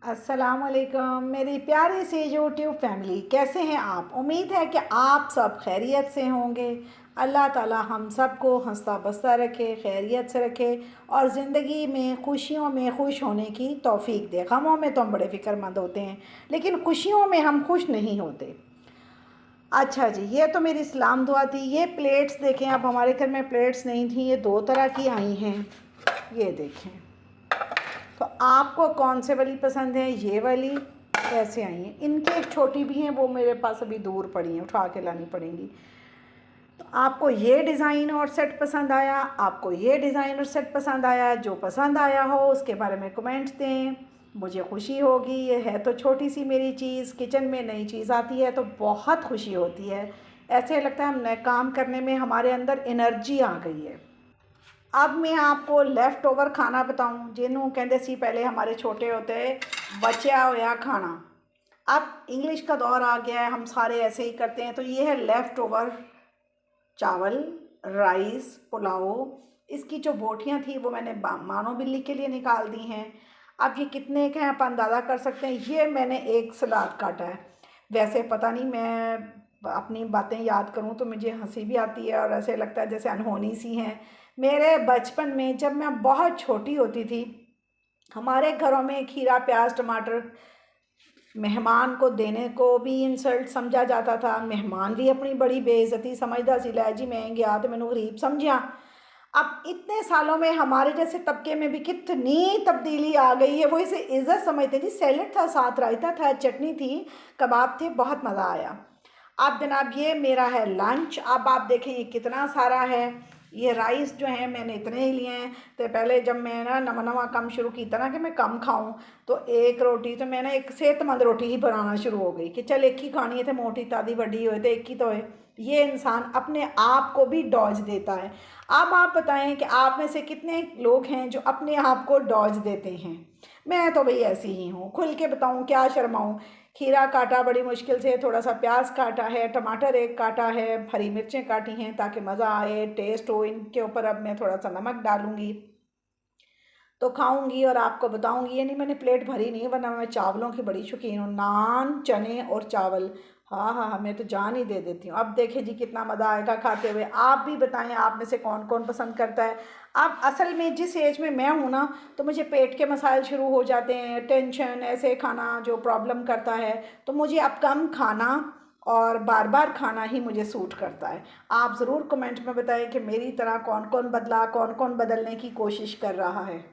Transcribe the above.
अस्सलामुअलैकुम मेरी प्यारी सी यूट्यूब फैमिली, कैसे हैं आप। उम्मीद है कि आप सब खैरियत से होंगे। अल्लाह ताला हम सबको हंसता बसता रखे, खैरियत से रखे और ज़िंदगी में खुशियों में खुश होने की तौफीक दे। गमों में तो हम बड़े फ़िक्रमंद होते हैं, लेकिन खुशियों में हम खुश नहीं होते। अच्छा जी, ये तो मेरी सलाम दुआ थी। ये प्लेट्स देखें, अब हमारे घर में प्लेट्स नहीं थी, ये दो तरह की आई हैं। ये देखें, तो आपको कौन से वाली पसंद है। ये वाली कैसे आई हैं, इनके एक छोटी भी हैं, वो मेरे पास अभी दूर पड़ी हैं, उठा के लानी पड़ेंगी। तो आपको ये डिज़ाइन और सेट पसंद आया, आपको ये डिज़ाइन और सेट पसंद आया, जो पसंद आया हो उसके बारे में कमेंट्स दें, मुझे खुशी होगी। ये है तो छोटी सी मेरी चीज़, किचन में नई चीज़ आती है तो बहुत खुशी होती है। ऐसे लगता है हम नए काम करने में हमारे अंदर एनर्जी आ गई है। अब मैं आपको लेफ़्ट ओवर खाना बताऊं, जिन्हों कहते सी पहले हमारे छोटे होते बचा हुआ खाना। अब इंग्लिश का दौर आ गया है, हम सारे ऐसे ही करते हैं। तो ये है लेफ़्ट ओवर चावल, राइस, पुलाव। इसकी जो बोटियां थी वो मैंने मानो बिल्ली के लिए निकाल दी हैं। अब ये कितने के हैं आप अंदाज़ा कर सकते हैं। ये मैंने एक सलाद काटा है। वैसे पता नहीं, मैं अपनी बातें याद करूं तो मुझे हंसी भी आती है और ऐसे लगता है जैसे अनहोनी सी हैं। मेरे बचपन में जब मैं बहुत छोटी होती थी, हमारे घरों में खीरा, प्याज, टमाटर मेहमान को देने को भी इंसल्ट समझा जाता था। मेहमान भी अपनी बड़ी बेइज्जती समझदा सी, लै जी मैं गया तो मैनू गरीब समझिया। अब इतने सालों में हमारे जैसे तबके में भी कितनी तब्दीली आ गई है। वो इसे इज़्ज़त समझते जी। सैलड था, साथ रायता था, चटनी थी, कबाब थे, बहुत मज़ा आया। अब जनाब ये मेरा है लंच। अब आप देखें ये कितना सारा है। ये राइस जो है मैंने इतने ही लिए हैं। तो पहले जब मैं ना नवा नवा कम शुरू किया ना कि मैं कम खाऊं, तो एक रोटी तो मैं ना एक सेहतमंद रोटी ही बनाना शुरू हो गई कि चल एक ही खानी है, तो मोटी तादी बड़ी हो तो एक ही तो है। ये इंसान अपने आप को भी डॉज देता है। अब आप बताएं कि आप में से कितने लोग हैं जो अपने आप को डॉज देते हैं। मैं तो भाई ऐसी ही हूँ, खुल के बताऊँ क्या शर्माऊँ। खीरा काटा बड़ी मुश्किल से, थोड़ा सा प्याज काटा है, टमाटर एक काटा है, हरी मिर्चें काटी हैं ताकि मज़ा आए, टेस्ट हो। इनके ऊपर अब मैं थोड़ा सा नमक डालूंगी तो खाऊंगी और आपको बताऊंगी। ये नहीं मैंने प्लेट भरी नहीं है, वरना मैं चावलों की बड़ी शौकीन हूँ। नान, चने और चावल, हाँ हाँ हाँ, मैं तो जान ही दे देती हूँ। अब देखिए जी कितना मज़ा आएगा खाते हुए। आप भी बताएं आप में से कौन कौन पसंद करता है। अब असल में जिस एज में मैं हूँ ना, तो मुझे पेट के मसाइल शुरू हो जाते हैं, टेंशन, ऐसे खाना जो प्रॉब्लम करता है। तो मुझे अब कम खाना और बार बार खाना ही मुझे सूट करता है। आप ज़रूर कमेंट में बताएं कि मेरी तरह कौन कौन बदला, कौन कौन बदलने की कोशिश कर रहा है।